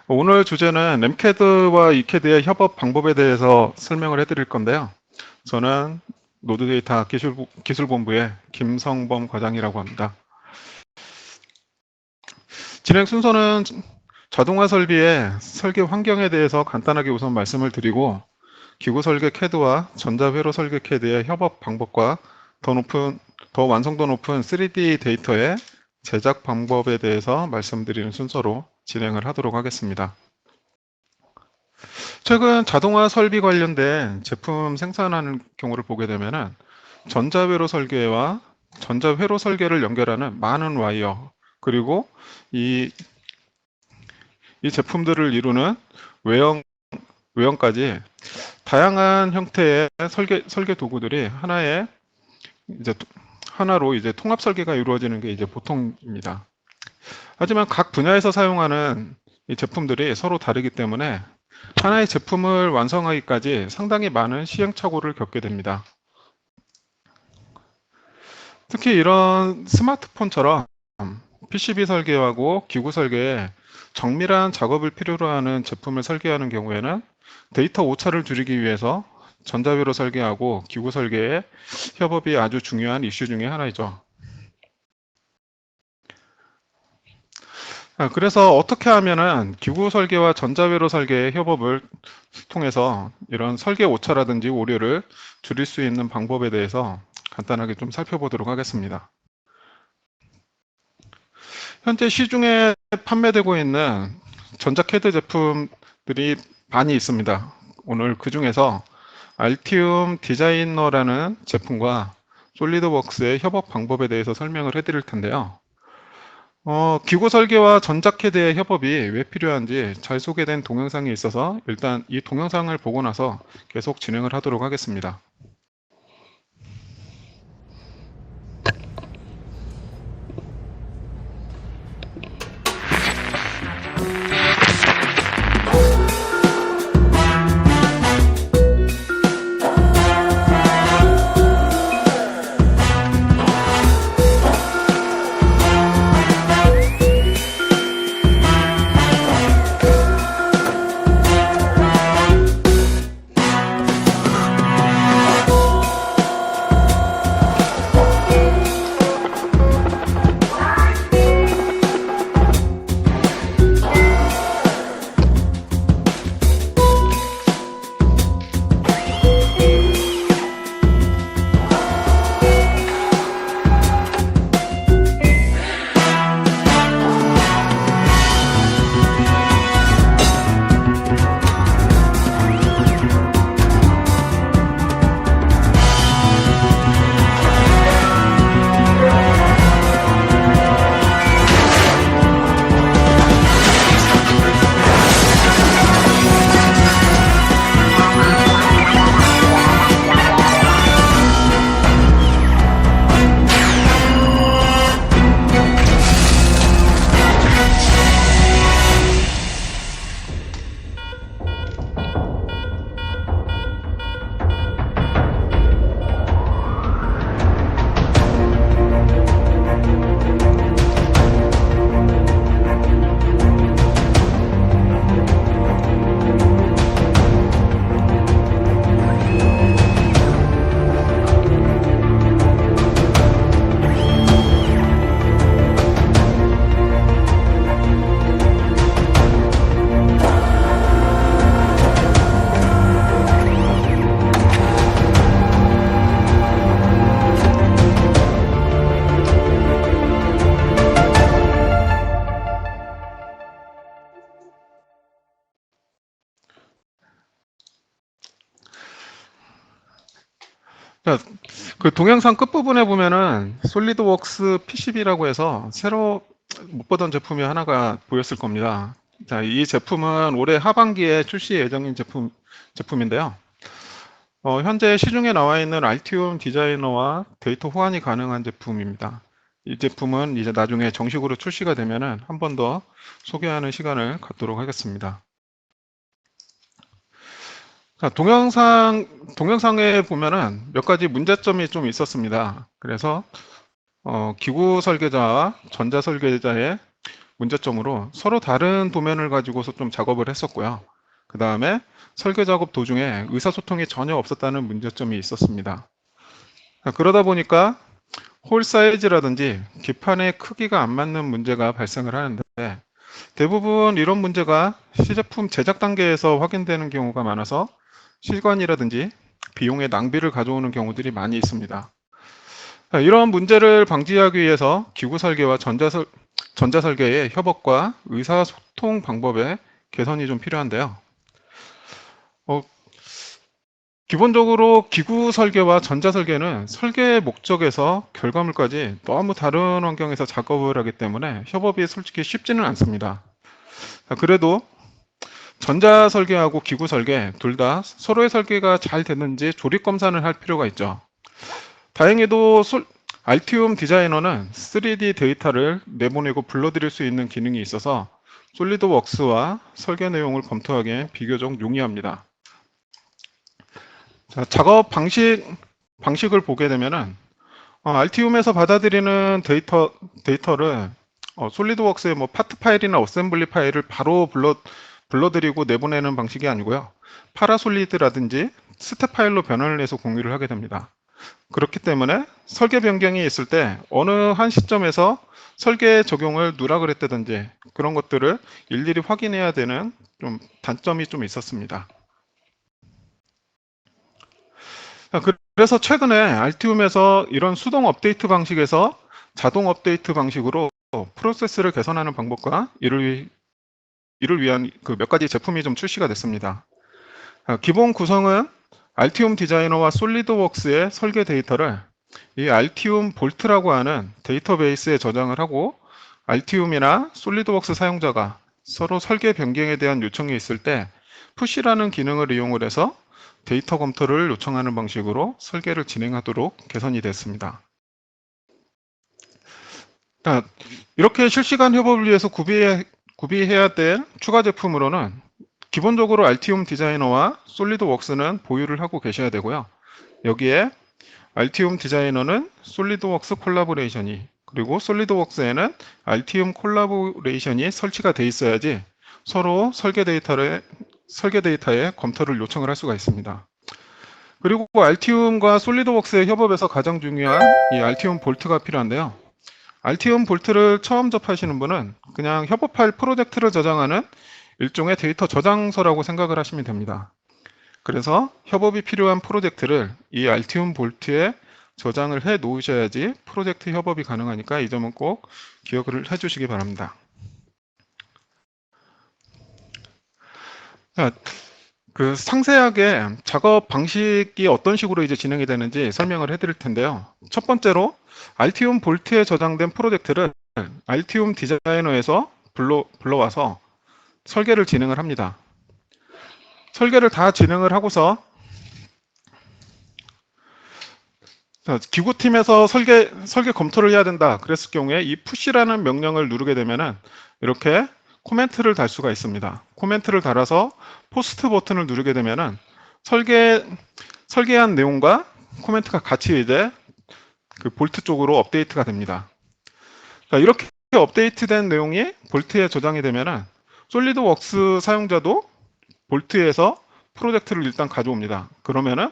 오늘 주제는 램캐드와 이캐드의 협업 방법에 대해서 설명을 해드릴 건데요. 저는 노드데이터 기술본부의 김성범 과장이라고 합니다. 진행 순서는 자동화 설비의 설계 환경에 대해서 간단하게 우선 말씀을 드리고, 기구 설계 캐드와 전자회로 설계 캐드의 협업 방법과 더 완성도 높은 3D 데이터의 제작 방법에 대해서 말씀드리는 순서로 진행을 하도록 하겠습니다. 최근 자동화 설비 관련된 제품 생산하는 경우를 보게 되면은 전자회로 설계와 전자회로 설계를 연결하는 많은 와이어, 그리고 이, 이 제품들을 이루는 외형까지 다양한 형태의 설계 도구들이 이제 하나로 이제 통합 설계가 이루어지는 게 이제 보통입니다. 하지만 각 분야에서 사용하는 이 제품들이 서로 다르기 때문에 하나의 제품을 완성하기까지 상당히 많은 시행착오를 겪게 됩니다. 특히 이런 스마트폰처럼 PCB 설계하고 기구 설계에 정밀한 작업을 필요로 하는 제품을 설계하는 경우에는 데이터 오차를 줄이기 위해서 전자회로 설계하고 기구 설계의 협업이 아주 중요한 이슈 중에 하나이죠. 그래서 어떻게 하면은 기구 설계와 전자회로 설계의 협업을 통해서 이런 설계 오차라든지 오류를 줄일 수 있는 방법에 대해서 간단하게 좀 살펴보도록 하겠습니다. 현재 시중에 판매되고 있는 전자캐드 제품들이 많이 있습니다. 오늘 그 중에서 알티움 디자이너라는 제품과 솔리드웍스의 협업 방법에 대해서 설명을 해드릴 텐데요. 기구 설계와 전자캐드의 협업이 왜 필요한지 잘 소개된 동영상이 있어서 일단 이 동영상을 보고 나서 계속 진행을 하도록 하겠습니다. 자, 그 동영상 끝부분에 보면은 솔리드웍스 PCB라고 해서 새로 못 보던 제품이 하나가 보였을 겁니다. 자, 이 제품은 올해 하반기에 출시 예정인 제품인데요. 현재 시중에 나와 있는 알티움 디자이너와 데이터 호환이 가능한 제품입니다. 이 제품은 이제 나중에 정식으로 출시가 되면은 한 번 더 소개하는 시간을 갖도록 하겠습니다. 자, 동영상에 보면은 몇 가지 문제점이 좀 있었습니다. 그래서 기구 설계자와 전자 설계자의 문제점으로 서로 다른 도면을 가지고서 좀 작업을 했었고요. 그 다음에 설계 작업 도중에 의사소통이 전혀 없었다는 문제점이 있었습니다. 그러다 보니까 홀 사이즈라든지 기판의 크기가 안 맞는 문제가 발생을 하는데, 대부분 이런 문제가 시제품 제작 단계에서 확인되는 경우가 많아서 시간이라든지 비용의 낭비를 가져오는 경우들이 많이 있습니다. 이런 문제를 방지하기 위해서 기구 설계와 전자 설계의 협업과 의사소통 방법의 개선이 좀 필요한데요. 기본적으로 기구 설계와 전자 설계는 설계의 목적에서 결과물까지 너무 다른 환경에서 작업을 하기 때문에 협업이 솔직히 쉽지는 않습니다. 그래도 전자 설계하고 기구 설계 둘 다 서로의 설계가 잘 됐는지 조립 검사를 할 필요가 있죠. 다행히도 알티움 디자이너는 3D 데이터를 내보내고 불러들일 수 있는 기능이 있어서 솔리드웍스와 설계 내용을 검토하기에 비교적 용이합니다. 자, 작업 방식을 보게 되면은 알티움에서 받아들이는 데이터를 솔리드웍스의 뭐 파트 파일이나 어셈블리 파일을 바로 불러들이고 내보내는 방식이 아니고요. 파라솔리드라든지 스텝 파일로 변환을 해서 공유를 하게 됩니다. 그렇기 때문에 설계 변경이 있을 때 어느 한 시점에서 설계 적용을 누락을 했다든지 그런 것들을 일일이 확인해야 되는 좀 단점이 좀 있었습니다. 그래서 최근에 알티움에서 이런 수동 업데이트 방식에서 자동 업데이트 방식으로 프로세스를 개선하는 방법과 이를 위한 그 몇 가지 제품이 좀 출시가 됐습니다. 기본 구성은 알티움 디자이너와 솔리드웍스의 설계 데이터를 이 알티움 볼트라고 하는 데이터베이스에 저장을 하고, 알티움이나 솔리드웍스 사용자가 서로 설계 변경에 대한 요청이 있을 때 푸시라는 기능을 이용을 해서 데이터 검토를 요청하는 방식으로 설계를 진행하도록 개선이 됐습니다. 이렇게 실시간 협업을 위해서 구비해야 될 추가 제품으로는 기본적으로 알티움 디자이너와 솔리드웍스는 보유를 하고 계셔야 되고요. 여기에 알티움 디자이너는 솔리드웍스 콜라보레이션이, 그리고 솔리드웍스에는 알티움 콜라보레이션이 설치가 돼 있어야지 서로 설계 데이터의 검토를 요청을 할 수가 있습니다. 그리고 알티움과 솔리드웍스의 협업에서 가장 중요한 이 알티움 볼트가 필요한데요. 알티움 볼트를 처음 접하시는 분은 그냥 협업할 프로젝트를 저장하는 일종의 데이터 저장소라고 생각을 하시면 됩니다. 그래서 협업이 필요한 프로젝트를 이 알티움 볼트에 저장을 해 놓으셔야지 프로젝트 협업이 가능하니까 이 점은 꼭 기억을 해 주시기 바랍니다. 그 상세하게 작업 방식이 어떤 식으로 이제 진행이 되는지 설명을 해드릴 텐데요. 첫 번째로 알티움 볼트에 저장된 프로젝트를 알티움 디자이너에서 불러와서 설계를 진행을 합니다. 설계를 다 진행을 하고서 기구팀에서 설계 검토를 해야 된다 그랬을 경우에 이 푸시라는 명령을 누르게 되면은 이렇게 코멘트를 달 수가 있습니다. 코멘트를 달아서 포스트 버튼을 누르게 되면은 설계한 내용과 코멘트가 같이 이제 그 볼트 쪽으로 업데이트가 됩니다. 이렇게 업데이트된 내용이 볼트에 저장이 되면은 솔리드웍스 사용자도 볼트에서 프로젝트를 일단 가져옵니다. 그러면은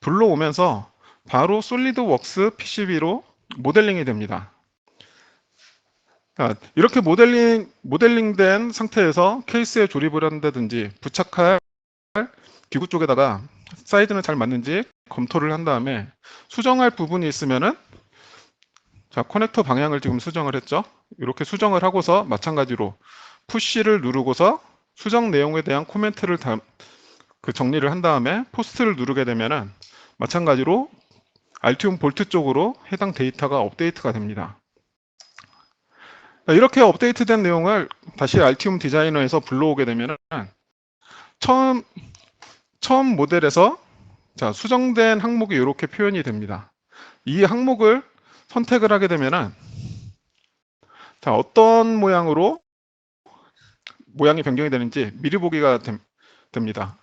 불러오면서 바로 솔리드웍스 PCB로 모델링이 됩니다. 이렇게 모델링된 상태에서 케이스에 조립을 한다든지 부착할 기구 쪽에다가 사이즈는 잘 맞는지 검토를 한 다음에 수정할 부분이 있으면은, 자, 커넥터 방향을 지금 수정을 했죠. 이렇게 수정을 하고서 마찬가지로 푸시를 누르고서 수정 내용에 대한 코멘트를 정리를 한 다음에 포스트를 누르게 되면은 마찬가지로 알티움 볼트 쪽으로 해당 데이터가 업데이트가 됩니다. 이렇게 업데이트된 내용을 다시 알티움 디자이너에서 불러오게 되면은 처음 모델에서 수정된 항목이 이렇게 표현이 됩니다. 이 항목을 선택을 하게 되면은 어떤 모양이 변경이 되는지 미리 보기가 됩니다.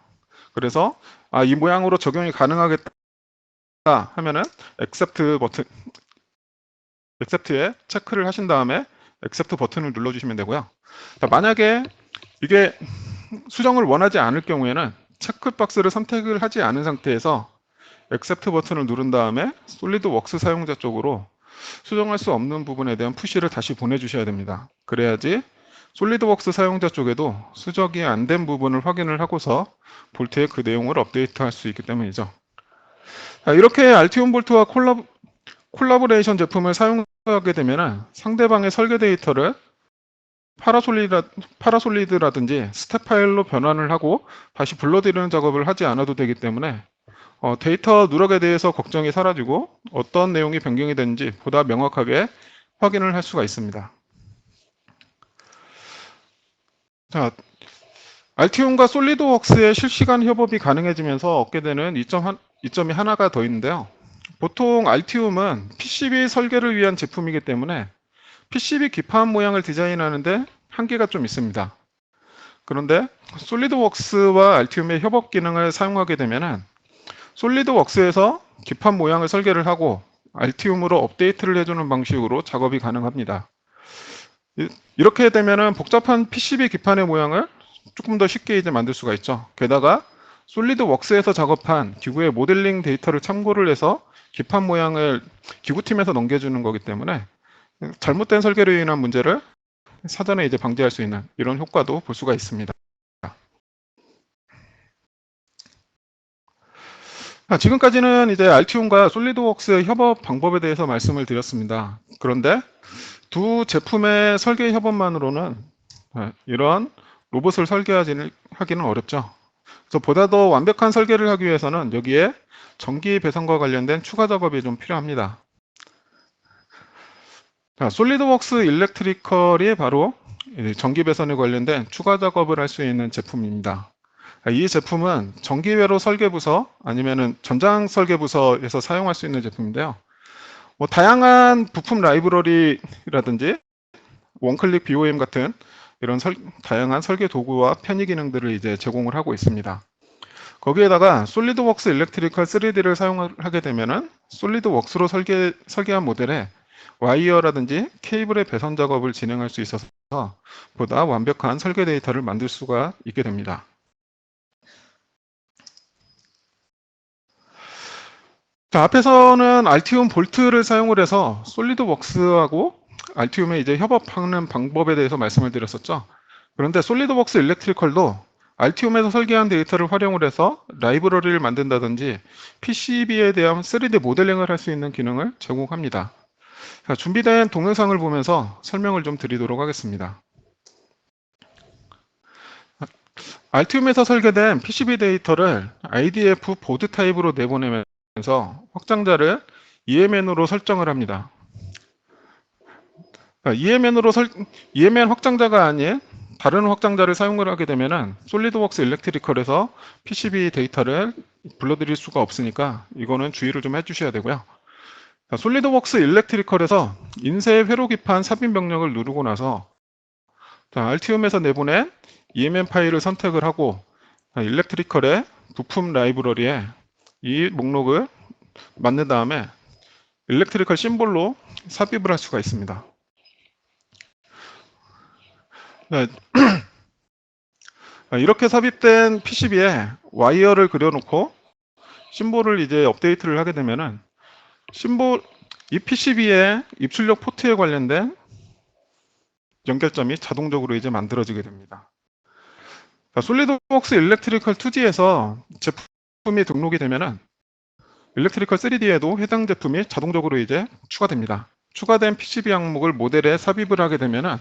그래서 이 모양으로 적용이 가능하겠다 하면은 accept에 체크를 하신 다음에 액셉트 버튼을 눌러주시면 되고요. 자, 만약에 이게 수정을 원하지 않을 경우에는 체크박스를 선택을 하지 않은 상태에서 액셉트 버튼을 누른 다음에 솔리드웍스 사용자 쪽으로 수정할 수 없는 부분에 대한 푸시를 다시 보내주셔야 됩니다. 그래야지 솔리드웍스 사용자 쪽에도 수정이 안 된 부분을 확인을 하고서 볼트의 그 내용을 업데이트할 수 있기 때문이죠. 자, 이렇게 알티움 볼트와 콜라보레이션 제품을 사용하게 되면 상대방의 설계 데이터를 파라솔리드라든지 스텝 파일로 변환을 하고 다시 불러들이는 작업을 하지 않아도 되기 때문에 데이터 누락에 대해서 걱정이 사라지고 어떤 내용이 변경이 되는지 보다 명확하게 확인을 할 수가 있습니다. 자, 알티움과 솔리드웍스의 실시간 협업이 가능해지면서 얻게 되는 이점이 하나가 더 있는데요. 보통 알티움은 PCB 설계를 위한 제품이기 때문에 PCB 기판 모양을 디자인하는데 한계가 좀 있습니다. 그런데 솔리드웍스와 알티움의 협업 기능을 사용하게 되면 솔리드웍스에서 기판 모양을 설계를 하고 알티움으로 업데이트를 해주는 방식으로 작업이 가능합니다. 이렇게 되면 복잡한 PCB 기판의 모양을 조금 더 쉽게 이제 만들 수가 있죠. 게다가 솔리드웍스에서 작업한 기구의 모델링 데이터를 참고를 해서 기판 모양을 기구팀에서 넘겨주는 거기 때문에 잘못된 설계로 인한 문제를 사전에 이제 방지할 수 있는 이런 효과도 볼 수가 있습니다. 지금까지는 이제 알티움과 솔리드웍스의 협업 방법에 대해서 말씀을 드렸습니다. 그런데 두 제품의 설계 협업만으로는 이런 로봇을 설계하기는 어렵죠. 그래서 보다 더 완벽한 설계를 하기 위해서는 여기에 전기 배선과 관련된 추가 작업이 좀 필요합니다. 자, 솔리드웍스 일렉트리컬이 바로 전기 배선에 관련된 추가 작업을 할 수 있는 제품입니다. 이 제품은 전기회로 설계부서 아니면은 전장 설계부서에서 사용할 수 있는 제품인데요. 다양한 부품 라이브러리라든지 원클릭 BOM 같은 이런 다양한 설계 도구와 편의 기능들을 이제 제공을 하고 있습니다. 거기에다가 솔리드웍스 일렉트리컬 3D를 사용하게 되면은 솔리드웍스로 설계한 모델에 와이어라든지 케이블의 배선 작업을 진행할 수 있어서 보다 완벽한 설계 데이터를 만들 수가 있게 됩니다. 자, 앞에서는 알티움 볼트를 사용을 해서 솔리드웍스하고 알티움의 이제 협업하는 방법에 대해서 말씀을 드렸었죠. 그런데 솔리드웍스 일렉트리컬도 알티움에서 설계한 데이터를 활용을 해서 라이브러리를 만든다든지 PCB에 대한 3D 모델링을 할 수 있는 기능을 제공합니다. 자, 준비된 동영상을 보면서 설명을 좀 드리도록 하겠습니다. 알티움에서 설계된 PCB 데이터를 IDF 보드 타입으로 내보내면서 확장자를 EMN으로 설정을 합니다. EMN 확장자가 아닌 다른 확장자를 사용을 하게 되면 솔리드웍스 일렉트리컬에서 PCB 데이터를 불러들일 수가 없으니까 이거는 주의를 좀 해주셔야 되고요. 자, 솔리드웍스 일렉트리컬에서 인쇄 회로 기판 삽입 명령을 누르고 나서 알티움에서 내보낸 EMN 파일을 선택을 하고 일렉트리컬의 부품 라이브러리에 이 목록을 맞는 다음에 일렉트리컬 심볼로 삽입을 할 수가 있습니다. 네. 이렇게 삽입된 PCB에 와이어를 그려놓고 심볼을 이제 업데이트를 하게 되면은 이 PCB의 입출력 포트에 관련된 연결점이 자동적으로 이제 만들어지게 됩니다. 솔리드웍스 일렉트리컬 2D에서 제품이 등록이 되면은 일렉트리컬 3D에도 해당 제품이 자동적으로 이제 추가됩니다. 추가된 PCB 항목을 모델에 삽입을 하게 되면은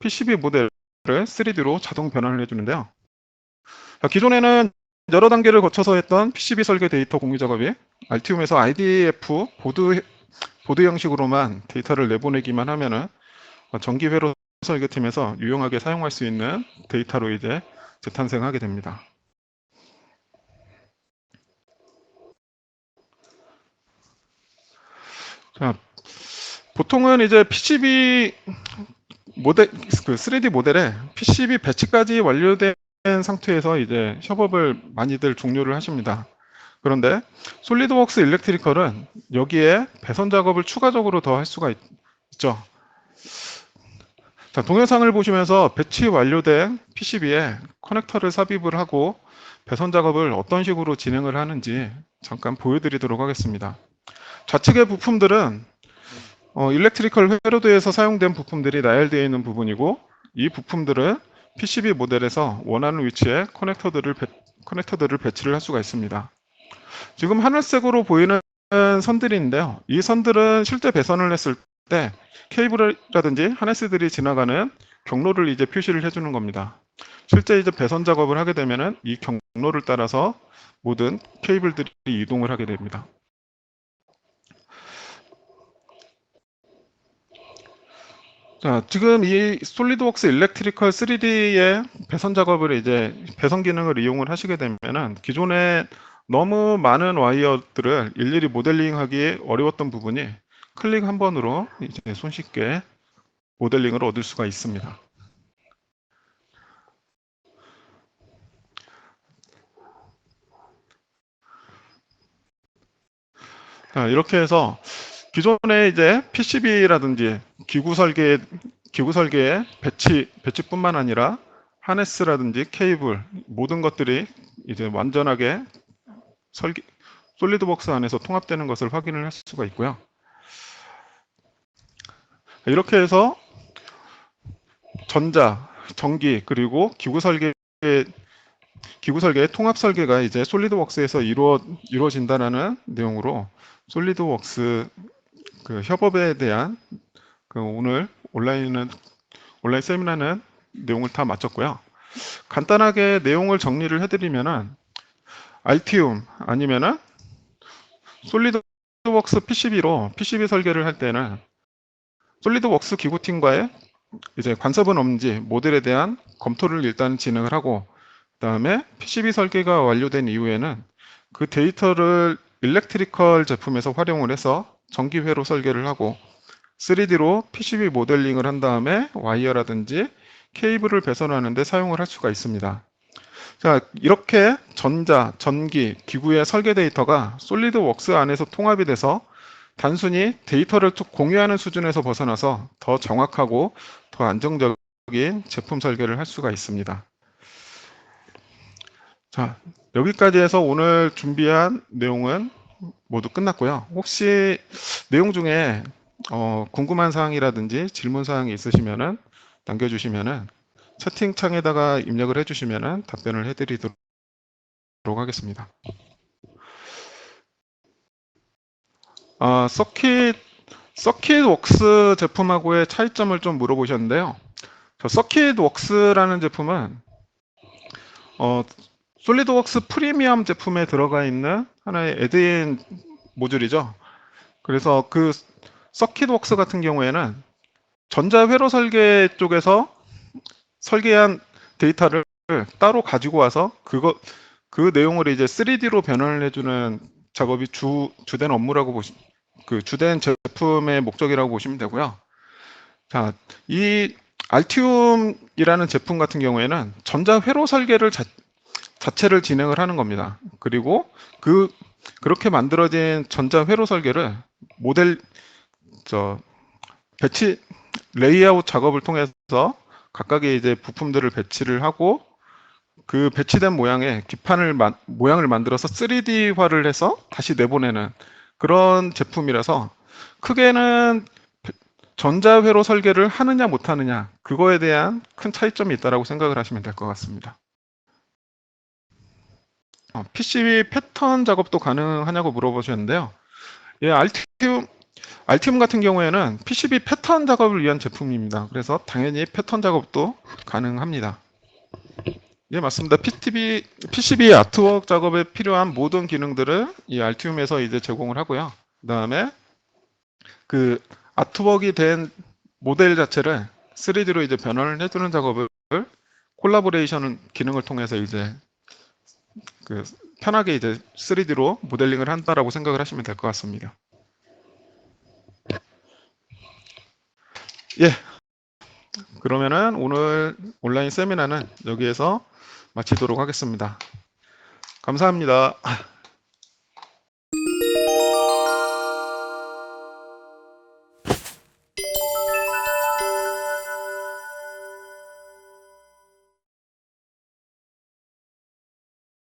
PCB 모델을 3D로 자동 변환을 해주는데요. 기존에는 여러 단계를 거쳐서 했던 PCB 설계 데이터 공유 작업이 알티움에서 IDF 보드 형식으로만 데이터를 내보내기만 하면은 전기 회로 설계팀에서 유용하게 사용할 수 있는 데이터로 이제 재탄생하게 됩니다. 자, 보통은 이제 PCB 모델, 3D 모델에 PCB 배치까지 완료된 상태에서 이제 협업을 많이들 종료를 하십니다. 그런데 솔리드웍스 일렉트리컬은 여기에 배선 작업을 추가적으로 더 할 수가 있죠. 자, 동영상을 보시면서 배치 완료된 PCB에 커넥터를 삽입을 하고 배선 작업을 어떤 식으로 진행을 하는지 잠깐 보여드리도록 하겠습니다. 좌측의 부품들은 일렉트리컬 회로드에서 사용된 부품들이 나열되어 있는 부분이고, 이 부품들은 PCB 모델에서 원하는 위치에 커넥터들을 배치를 할 수가 있습니다. 지금 하늘색으로 보이는 선들인데요. 이 선들은 실제 배선을 했을 때 케이블이라든지 하네스들이 지나가는 경로를 이제 표시를 해주는 겁니다. 실제 이제 배선 작업을 하게 되면은 이 경로를 따라서 모든 케이블들이 이동을 하게 됩니다. 자, 지금 이 솔리드웍스 일렉트리컬 3D의 배선 작업을 이제 배선 기능을 이용을 하시게 되면은 기존에 너무 많은 와이어들을 일일이 모델링하기 어려웠던 부분이 클릭 한 번으로 이제 손쉽게 모델링을 얻을 수가 있습니다. 자, 이렇게 해서 기존에 이제 PCB라든지 기구 설계의 배치뿐만 아니라 하네스라든지 케이블 모든 것들이 이제 완전하게 솔리드웍스 안에서 통합되는 것을 확인을 할 수가 있고요. 이렇게 해서 전자, 전기 그리고 기구 설계의 통합 설계가 이제 솔리드웍스에서 이루어진다는 내용으로 솔리드웍스 그 협업에 대한 그 오늘 온라인 세미나는 내용을 다 마쳤고요. 간단하게 내용을 정리를 해드리면은 알티움 아니면은 솔리드웍스 PCB로 PCB 설계를 할 때는 솔리드웍스 기구팀과의 이제 관섭은 없는지 모델에 대한 검토를 일단 진행을 하고, 그 다음에 PCB 설계가 완료된 이후에는 그 데이터를 일렉트리컬 제품에서 활용을 해서 전기회로 설계를 하고 3D로 PCB 모델링을 한 다음에 와이어라든지 케이블을 배선하는 데 사용을 할 수가 있습니다. 자, 이렇게 전자, 전기, 기구의 설계 데이터가 솔리드웍스 안에서 통합이 돼서 단순히 데이터를 공유하는 수준에서 벗어나서 더 정확하고 더 안정적인 제품 설계를 할 수가 있습니다. 자, 여기까지 해서 오늘 준비한 내용은 모두 끝났고요. 혹시 내용 중에 궁금한 사항이라든지 질문 사항이 있으시면은 남겨주시면은 채팅창에다가 입력을 해주시면은 답변을 해드리도록 하겠습니다. 서킷웍스 제품하고의 차이점을 좀 물어보셨는데요. 서킷웍스라는 제품은 솔리드웍스 프리미엄 제품에 들어가 있는 하나의 애드인 모듈이죠. 그래서 그 서킷웍스 같은 경우에는 전자회로 설계 쪽에서 설계한 데이터를 따로 가지고 와서 그 내용을 이제 3D로 변환을 해주는 작업이 주된 업무라고 주된 제품의 목적이라고 보시면 되고요. 자, 이 알티움이라는 제품 같은 경우에는 전자회로 설계를 자체를 진행을 하는 겁니다. 그리고 그렇게 만들어진 전자회로 설계를 배치 레이아웃 작업을 통해서 각각의 이제 부품들을 배치를 하고 그 배치된 모양의 모양을 만들어서 3D화를 해서 다시 내보내는 그런 제품이라서 크게는 전자회로 설계를 하느냐 못하느냐 그거에 대한 큰 차이점이 있다고 생각을 하시면 될 것 같습니다. PCB 패턴 작업도 가능하냐고 물어보셨는데요. 예, 알티움 같은 경우에는 PCB 패턴 작업을 위한 제품입니다. 그래서 당연히 패턴 작업도 가능합니다. 예, 맞습니다. PCB 아트웍 작업에 필요한 모든 기능들을 이 알티움에서 이제 제공을 하고요. 그 다음에 그 아트웍이 된 모델 자체를 3D로 이제 변환을 해주는 작업을 콜라보레이션 기능을 통해서 이제 편하게 이제 3D로 모델링을 한다라고 생각을 하시면 될 것 같습니다. 예. 그러면은 오늘 온라인 세미나는 여기에서 마치도록 하겠습니다. 감사합니다.